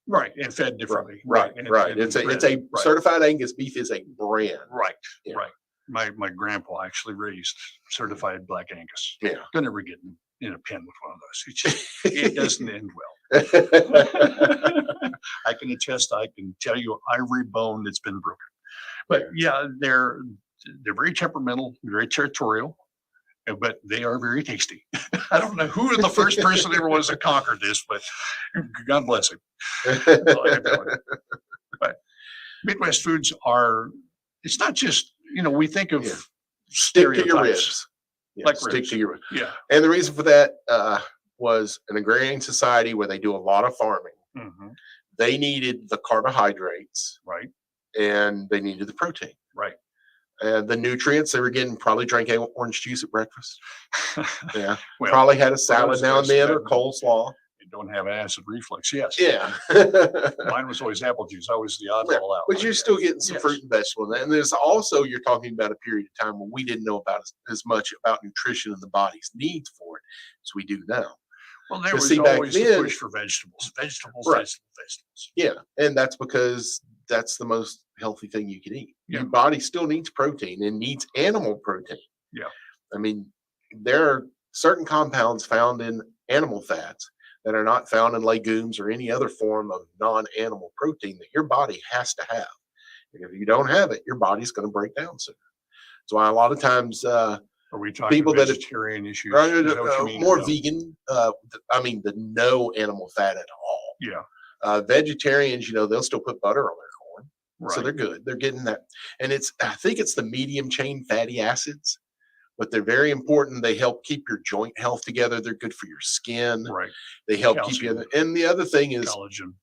Right. And fed differently. Right. And It's a bred. Right. certified Angus beef is a brand. Right. Yeah. Right. My grandpa actually raised certified black Angus. Yeah. Don't ever get in a pen with one of those. It doesn't end well. I can attest. I can tell you ivory bone that's been broken. But yeah, they're very temperamental, very territorial, but they are very tasty. I don't know who the first person ever was that conquered this, but God bless him. But Midwest foods it's not just, we think of Stick to your stereotypes. ribs. Yeah, Like stick ribs. to your ribs. Yeah. And the reason for that was an agrarian society where they do a lot of farming. They needed the carbohydrates. Right. And they needed the protein. Right. The nutrients they were getting, probably drank orange juice at breakfast. Yeah. Well, Probably had a salad those now and guys then that- or coleslaw. You don't have acid reflux. Yes. Yeah. Mine was always apple juice. I was the oddball out. But you're still getting some Yes. fruit and vegetable. And there's also, you're talking about a period of time when we didn't know about as much about nutrition and the body's needs for it as we do now. Well, there But was see, back always the then- push for vegetables, vegetables, Right. vegetables. Yeah. And that's because that's the most healthy thing you can eat. Yeah. Your body still needs protein and needs animal protein. Yeah. I mean, there are certain compounds found in animal fats that are not found in legumes or any other form of non-animal protein that your body has to have. And if you don't have it, your body's going to break down sooner. That's why a lot of times Are we talking people that have vegetarian issues? Is that what you mean? more No. vegan, I mean the no animal fat at all. Yeah. Vegetarians, they'll still put butter on their corn. Right. So they're good. They're getting that. And I think it's the medium chain fatty acids, but they're very important. They help keep your joint health together. They're good for your skin. Right. They help Calcium. keep you. And the other thing is Collagen.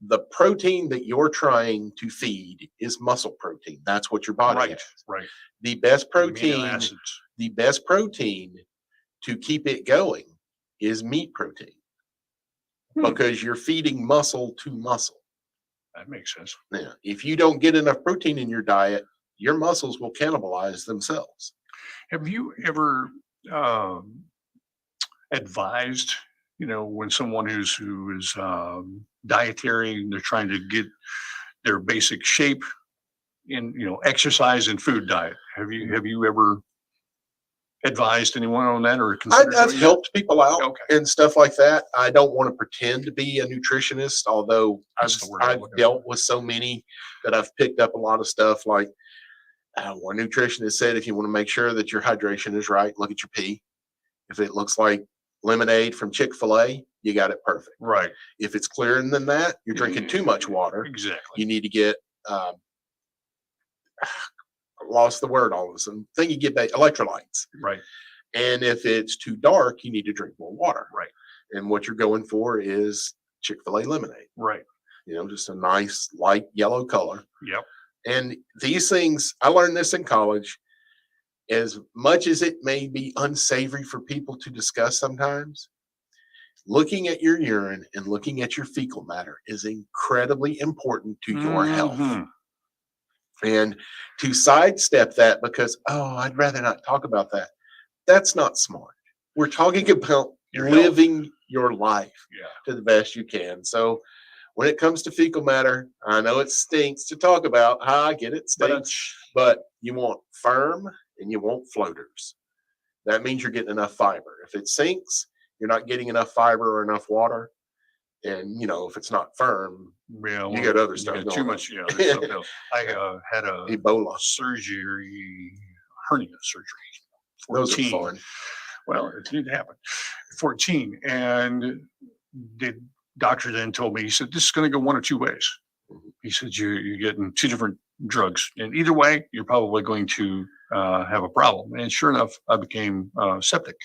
the protein that you're trying to feed is muscle protein. That's what your body Right. has. Right. The best Amino protein, acids. the best protein to keep it going is meat protein because you're feeding muscle to muscle. That makes sense. Yeah. If you don't get enough protein in your diet, your muscles will cannibalize themselves. Have you ever advised, when someone who is dietary and they're trying to get their basic shape in, exercise and food diet? Have you ever advised anyone on that or considered I've doing helped people out Okay. and stuff like that. I don't want to pretend to be a nutritionist, although That's the word I'm I've looking dealt with so many that I've picked up a lot of stuff. Like one nutritionist said, if you want to make sure that your hydration is right, look at your pee. If it looks like lemonade from Chick-fil-A, you got it perfect. that? Right. If it's clearer than that, you're drinking too much water. Exactly. You need to get lost the word all of a sudden. Think you get electrolytes. Right. And if it's too dark, you need to drink more water. Right. And what you're going for is Chick-fil-A lemonade. Right. Just a nice light yellow color. Yep. And these things, I learned this in college. As much as it may be unsavory for people to discuss sometimes, looking at your urine and looking at your fecal matter is incredibly important to your health. Mhm. And to sidestep that because, I'd rather not talk about that, that's not smart. We're talking about Your living your life Yeah. to the best you can. So when it comes to fecal matter, I know it stinks to talk about. I get it, stinks, but you want firm and you want floaters. That means you're getting enough fiber. If it sinks, you're not getting enough fiber or enough water. And if it's not firm, Yeah, you got other stuff got going too on. much. Yeah, there's something else. I had a Ebola. surgery, hernia surgery. Those are 14. fun. Well, it did happen. 14, and the doctor then told me, he said, "This is going to go one of two ways." He said, "You're getting two different drugs, and either way, you're probably going to have a problem." And sure enough, I became septic,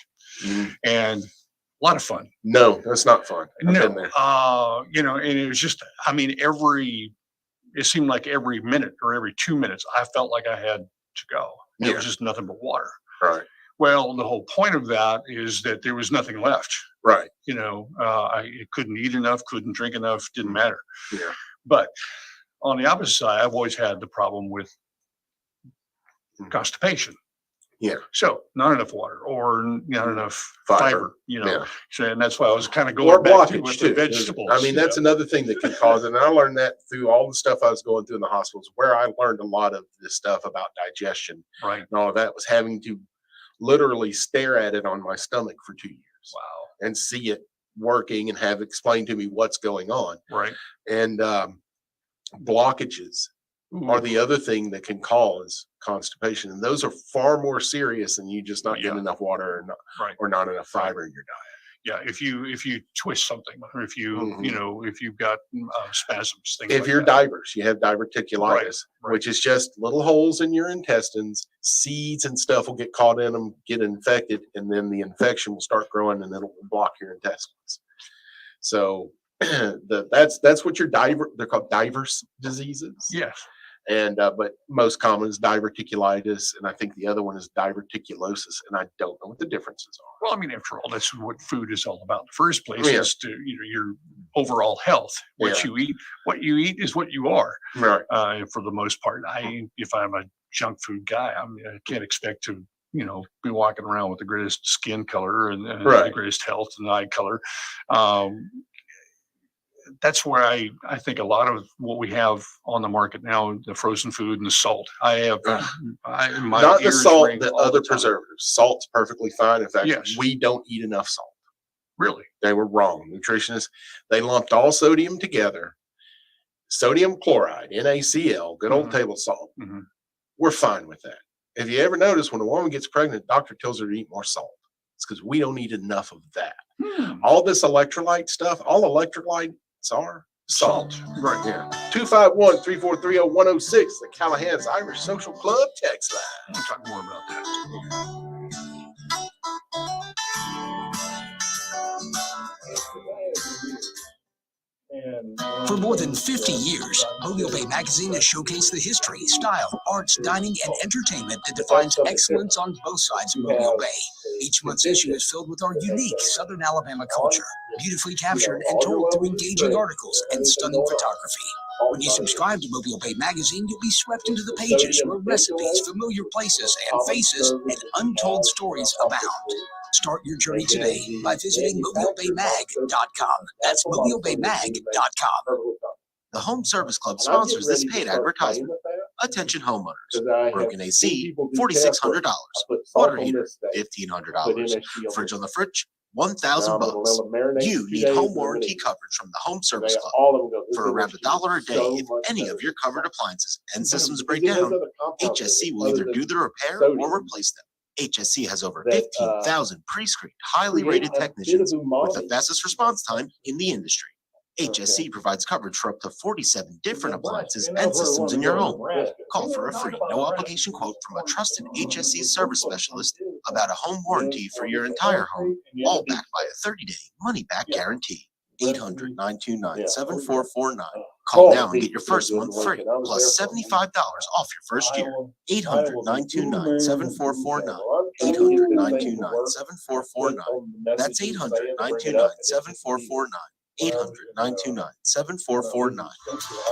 and a lot of fun. No, that's not fun. I've No, been there. and it was just, it seemed like every minute or every 2 minutes, I felt like I had to go. It Yeah. was just nothing but water. Right. Well, the whole point of that is that there was nothing left. Right. I couldn't eat enough, couldn't drink enough, didn't matter. Yeah. But on the opposite side, I've always had the problem with constipation. Yeah. So not enough water or not enough Fiber. fiber, Yeah. So, and that's why I was kind of Or going back to blockage with too. the vegetables. I mean, that's another thing that can cause it. And I learned that through all the stuff I was going through in the hospitals, where I learned a lot of this stuff about digestion right. and all of that was having to literally stare at it on my stomach for 2 years. Wow. And see it working and have explained to me what's going on. Right. And blockages are the other thing that can cause constipation. And those are far more serious than you just not getting Yeah. enough water Right. or not enough fiber in your diet. Yeah, if you twist something, or if you Mhm. if you've got spasms, things If like you're that. divers, you have diverticulitis, Right. which is just little holes in your intestines. Seeds and stuff will get caught in them, get infected, and then the infection will start growing, and it'll block your intestines. So that's what your they're called diverse diseases. Yes. And but most common is diverticulitis, and I think the other one is diverticulosis, and I don't know what the differences are. Well, I mean, after all, that's what food is all about in the first place, Yeah. is to, your overall health. What you eat is what you are. Right. For the most part, if I'm a junk food guy, I can't expect to, be walking around with the greatest skin color and the Right. greatest health and eye color. That's where I think a lot of what we have on the market now, the frozen food and the salt. I have my Not the ears salt, ring the all other time. preservatives. Salt's perfectly fine. In fact, Yes. we don't eat enough salt. Really? They were wrong. Nutritionists, they lumped all sodium together. Sodium chloride, NaCl, good old table salt. Mhm. We're fine with that. If you ever notice, when a woman gets pregnant, doctor tells her to eat more salt. It's because we don't eat enough of that. All this electrolyte stuff, all electrolytes are salt. Right. Yeah. 251-343-0106, the Callahan's Irish Social Club text line. We'll talk more about that. For more than 50 years, Mobile Bay Magazine has showcased the history, style, arts, dining, and entertainment that defines excellence on both sides of Mobile Bay. Each month's issue is filled with our unique Southern Alabama culture, beautifully captured and told through engaging articles and stunning photography. When you subscribe to Mobile Bay Magazine, you'll be swept into the pages where recipes, familiar places and faces, and untold stories abound. Start your journey today by visiting mobilebaymag.com. That's mobilebaymag.com. The Home Service Club sponsors this paid advertisement. Attention homeowners. Broken AC, $4,600. Water heater, $1,500. Fridge on the fridge, $1,000. You need home warranty coverage from the Home Service Club. For around $1 a day, if any of your covered appliances and systems break down, HSC will either do the repair or replace them. HSC has over 15,000 pre-screened, highly rated technicians with the fastest response time in the industry. HSC provides coverage for up to 47 different appliances and systems in your home. Call for a free, no-obligation quote from a trusted HSC service specialist about a home warranty for your entire home, all backed by a 30-day money-back guarantee. 800-929-7449. Call now and get your first month free, plus $75 off your first year. 800-929-7449. 800-929-7449. That's 800-929-7449. 800-929-7449.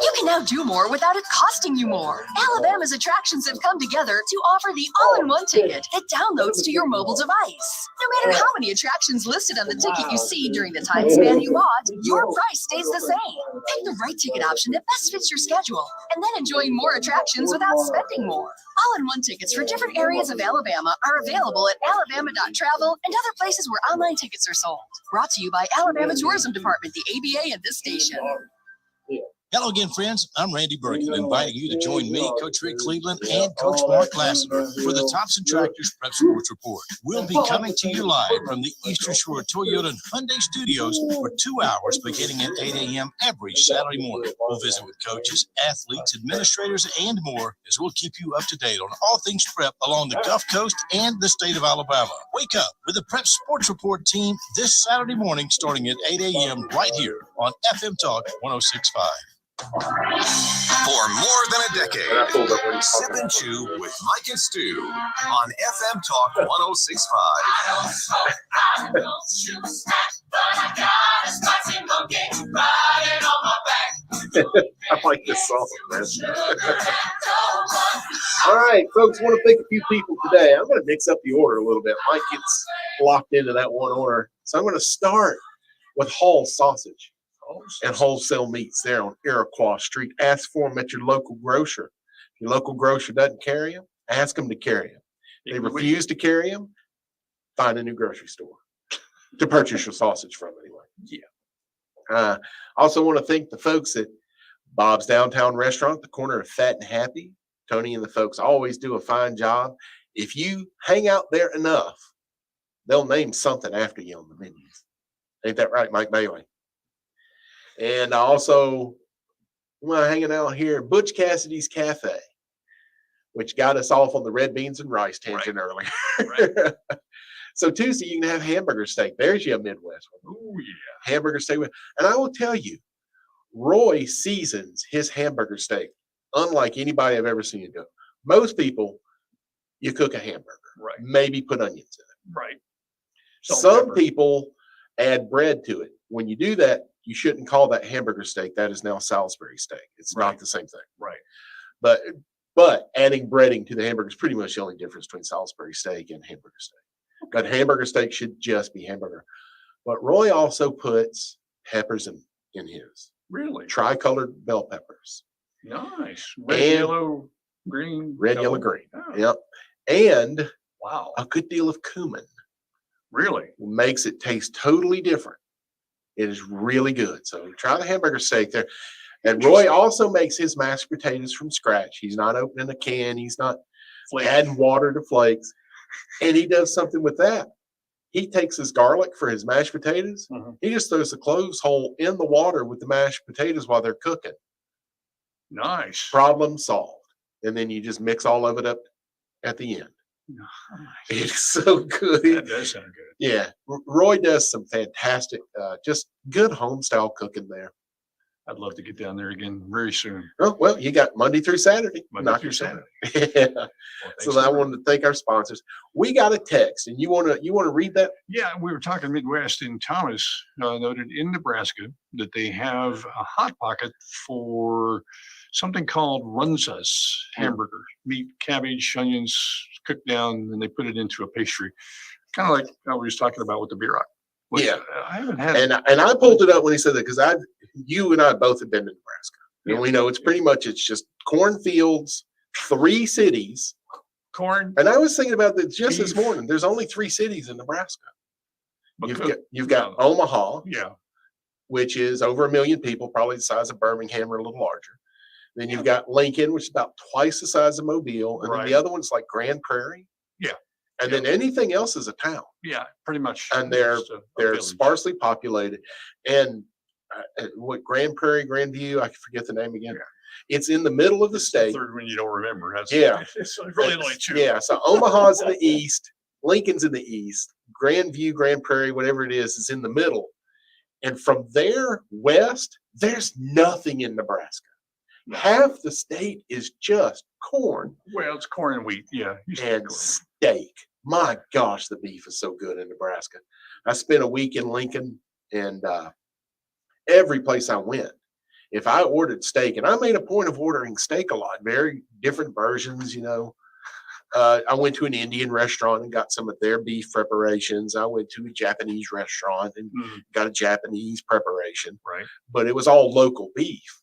You can now do more without it costing you more. Alabama's attractions have come together to offer the all-in-one ticket that downloads to your mobile device. No matter how many attractions listed on the ticket you see during the time span you bought, your price stays the same. Pick the right ticket option that best fits your schedule, and then enjoy more attractions without spending more. All-in-one tickets for different areas of Alabama are available at alabama.travel and other places where online tickets are sold. Brought to you by Alabama Tourism Department, the ABA, and this station. Hello again, friends. I'm Randy Bergen, inviting you to join me, Coach Rick Cleveland, and Coach Mark Lassiter for the Thompson Tractors Prep Sports Report. We'll be coming to you live from the Eastern Shore Toyota and Hyundai Studios for 2 hours beginning at 8 a.m. every Saturday morning. We'll visit with coaches, athletes, administrators, and more as we'll keep you up to date on all things prep along the Gulf Coast and the state of Alabama. Wake up with the Prep Sports Report team this Saturday morning starting at 8 a.m. right here on FM Talk 106.5. For more than a decade, Sip and Chew with Mike and Stu on FM Talk 106.5. I like this song, man. All right, folks, want to thank a few people today. I'm going to mix up the order a little bit. Mike gets locked into that one order. So I'm going to start with Hall Sausage and Wholesale Meats there on Iroquois Street. Ask for them at your local grocer. If your local grocer doesn't carry them, ask them to carry them. If they refuse to carry them, find a new grocery store to purchase your sausage from anyway. Yeah. Also want to thank the folks at Bob's Downtown Restaurant, the corner of Fat and Happy. Tony and the folks always do a fine job. If you hang out there enough, they'll name something after you on the menus. Ain't that right, Mike Bailey? And also, we're hanging out here at Butch Cassidy's Cafe, which got us off on the red beans and rice tangent earlier. Right. So Tuesday, you can have hamburger steak. There's your Midwest one. Oh, yeah. Hamburger steak. And I will tell you, Roy seasons his hamburger steak unlike anybody I've ever seen it go. Most people, you cook a hamburger, Right. maybe put onions in it. Right. Salt, Some pepper. people add bread to it. When you do that, you shouldn't call that hamburger steak. That is now Salisbury steak. It's not Right. the same thing. Right. But adding breading to the hamburger is pretty much the only difference between Salisbury steak and hamburger steak. But hamburger steak should just be hamburger. But Roy also puts peppers in his. Really? Tricolored bell peppers. Nice. Red, And- yellow, green. Red, yellow, green. Oh, Yep. And wow. a good deal of cumin. Really? Makes it taste totally different. It is really good. So try the hamburger steak there. And Roy also makes his mashed potatoes from scratch. He's not opening a can. He's not adding water to flakes. And he does something with that. He takes his garlic for his mashed potatoes. He just throws the cloves whole in the water with the mashed potatoes while they're cooking. Nice. Problem solved. And then you just mix all of it up at the end. It's so good. That does sound good. Yeah. Roy does some fantastic, just good home style cooking there. I'd love to get down there again very soon. Oh, well, you got Monday through Saturday. Monday Knock through yourself Saturday. out. Yeah. Well, So I wanted to thank our sponsors. We got a text, and you want to read that? Yeah, we were talking Midwest, and Thomas noted in Nebraska that they have a hot pocket for something called runzas hamburger, meat, cabbage, onions cooked down, and they put it into a pastry, kind of like I was talking about with the Bierock. Yeah, I haven't had. And I pulled it up when he said that because you and I both have been to Nebraska, and we know it's pretty much it's just cornfields, 3 cities. Corn. And I was thinking about that just beef. this morning. There's only 3 cities in Nebraska. But You've got Omaha, Yeah. which is over 1 million people, probably the size of Birmingham or a little larger. Then you've got Lincoln, which is about twice the size of Mobile, and then the other one's like Grand Prairie. Yeah. And then anything else is a town. Yeah, pretty much. And they're Just a they're village. sparsely populated. And what Grand Prairie, Grandview, I forget the name again. It's in the middle of the state. Third one you don't remember. That's, Yeah. It's really only 2. Yeah, so Omaha's in the east, Lincoln's in the east, Grandview, Grand Prairie, whatever it is in the middle. And from there west, there's nothing in Nebraska. Half the state is just corn Well, it's corn and wheat. Yeah. and steak. My gosh, the beef is so good in Nebraska. I spent a week in Lincoln, and every place I went, if I ordered steak, and I made a point of ordering steak a lot, very different versions, you know. I went to an Indian restaurant and got some of their beef preparations. I went to a Japanese restaurant and got a Japanese preparation. Right. But it was all local beef,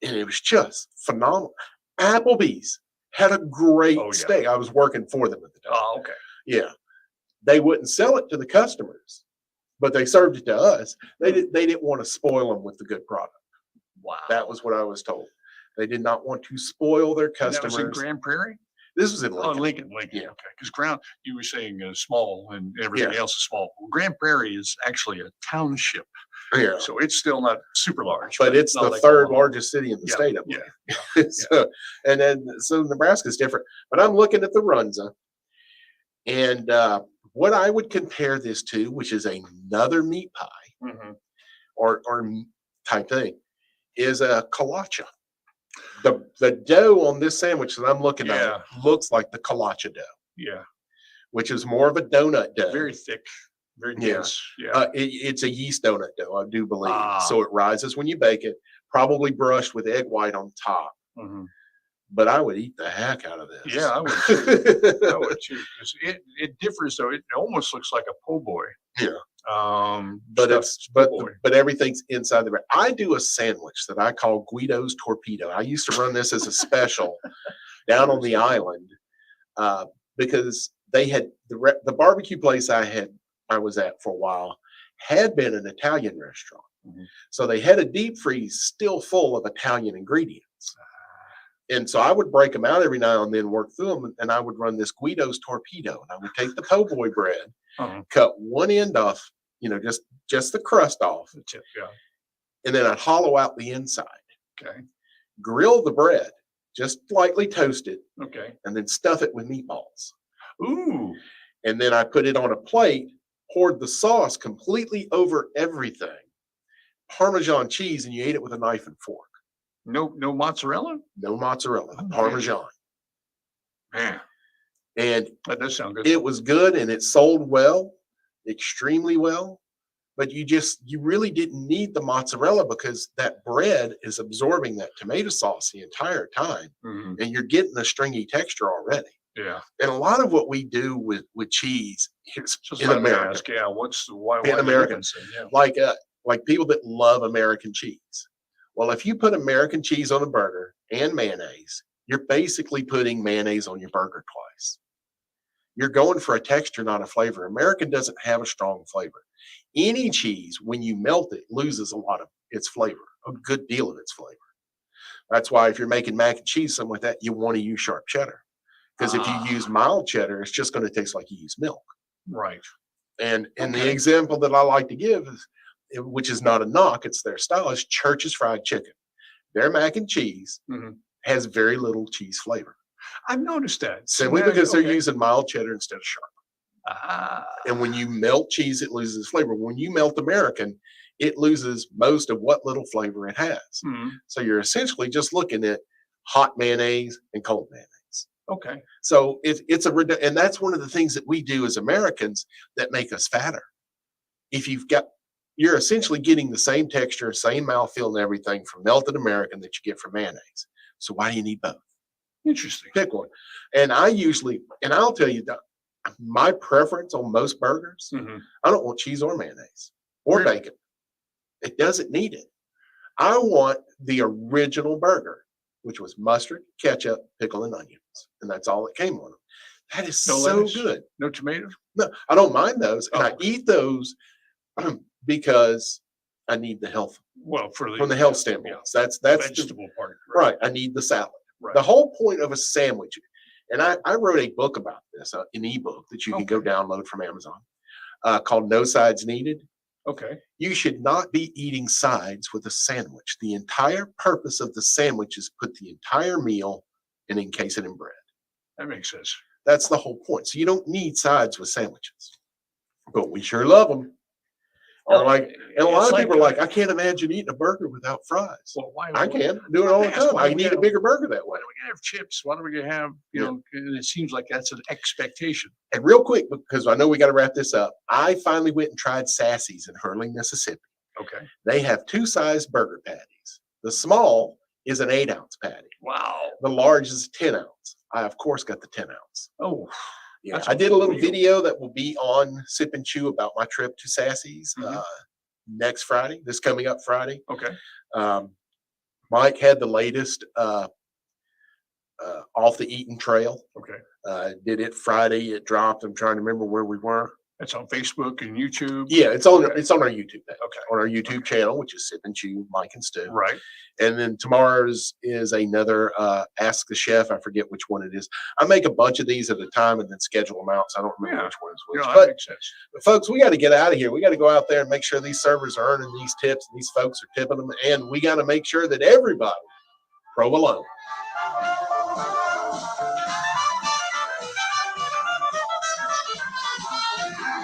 and it was just phenomenal. Applebee's had a great steak. I was working for them at the time. Oh, okay. Yeah. They wouldn't sell it to the customers, but they served it to us. They didn't want to spoil them with the good product. Wow. That was what I was told. They did not want to spoil their And that customers. was in Grand Prairie? This was in Oh, Lincoln. Lincoln. Yeah. Okay. Because you were saying small and everything Yeah. else is small. Well, Grand Prairie is actually a township. Yeah. So it's still not super large. But it's not the like third Omaha. largest city in the Yeah, state, I yeah, believe. So Nebraska's different. But I'm looking at the Runza, and what I would compare this to, which is another meat pie Mhm. or type thing, is a kolacha. The dough on this sandwich that I'm looking at looks like the kolacha dough, Yeah. which is more of a donut dough. Very thick. Very Yeah. dense. Yeah. It's a yeast donut dough, I do believe. Ah. So it rises when you bake it, probably brushed with egg white on top. Mhm. But I would eat the heck out of this. Yeah, I would too. I would too. 'Cause it differs though. It almost looks like a po' boy. Yeah. But But everything's inside the bread. I do a sandwich that I call Guido's Torpedo. I used to run this as a special down on the island because they had the barbecue place I was at for a while had been an Italian restaurant. So they had a deep freeze still full of Italian ingredients. And so I would break them out every now and then, work through them, and I would run this Guido's Torpedo. And I would take the po' boy bread, cut one end off, just the crust off, Yeah. and then I'd hollow out the inside. Okay. Grill the bread, just lightly toast it, Okay. and then stuff it with meatballs. Ooh. And then I put it on a plate, poured the sauce completely over everything, Parmesan cheese, and you ate it with a knife and fork. No mozzarella? No mozzarella, Oh, Parmesan. Man, And that does sound good. it was good and it sold well, extremely well. But you really didn't need the mozzarella because that bread is absorbing that tomato sauce the entire time. Mhm. And you're getting the stringy texture already. Yeah. And a lot of what we do with cheese is Just in let me America. ask, yeah, why In America. Yeah. Like people that love American cheese. Well, if you put American cheese on a burger and mayonnaise, you're basically putting mayonnaise on your burger twice. You're going for a texture, not a flavor. American doesn't have a strong flavor. Any cheese, when you melt it, loses a lot of its flavor, a good deal of its flavor. That's why if you're making mac and cheese, something like that, you want to use sharp cheddar. Because if you use mild cheddar, it's just going to taste like you use milk. Right. And the example that I like to give is, which is not a knock, it's their style, is Church's Fried Chicken. Their mac and cheese has very little cheese flavor. I've noticed that. Simply because they're using mild cheddar instead of sharp. And when you melt cheese, it loses flavor. When you melt American, it loses most of what little flavor it has. So you're essentially just looking at hot mayonnaise and cold mayonnaise. Okay. So and that's one of the things that we do as Americans that make us fatter. If you're essentially getting the same texture, same mouthfeel and everything from melted American that you get from mayonnaise. So why do you need both? Interesting. Pick one. And I'll tell you that my preference on most burgers, I don't want cheese or mayonnaise or bacon. It doesn't need it. I want the original burger, which was mustard, ketchup, pickle, and onions. And that's all it came on them. That is No so lettuce? good. No tomatoes? No, I don't mind those. And I eat those because I need the health. Well, from the health standpoint. That's vegetable part. Right. I need the salad. Right. The whole point of a sandwich, and I wrote a book about this, an ebook that you can go download from Amazon called No Sides Needed. Okay. You should not be eating sides with a sandwich. The entire purpose of the sandwich is put the entire meal and encase it in bread. That makes sense. That's the whole point. So you don't need sides with sandwiches, but we sure love them. And a lot of people are like, I can't imagine eating a burger without fries. Well, why? I can do it all the time. I need a bigger burger that way. Why do we have chips? Why do we have, and it seems like that's an expectation. And real quick, because I know we got to wrap this up, I finally went and tried Sassy's in Hurling, Mississippi. Okay. They have two size burger patties. The small is an 8-ounce patty. Wow. The large is a 10-ounce. I, of course, got the 10-ounce. Oh. Yeah, I did a little video that will be on Sip and Chew about my trip to Sassy's next Friday, this coming up Friday. Okay. Mike had the latest Off the Eaton Trail. Okay. Did it Friday. It dropped. I'm trying to remember where we were. It's on Facebook and YouTube. Yeah, it's on our YouTube page. Okay. On our YouTube channel, which is Sip and Chew, Mike and Stu. Right. And then tomorrow's is another Ask the Chef. I forget which one it is. I make a bunch of these at a time and then schedule them out. So I don't remember which one is which. That makes sense. But folks, we got to get out of here. We got to go out there and make sure these servers are earning these tips and these folks are tipping them. And we got to make sure that everybody, provolone.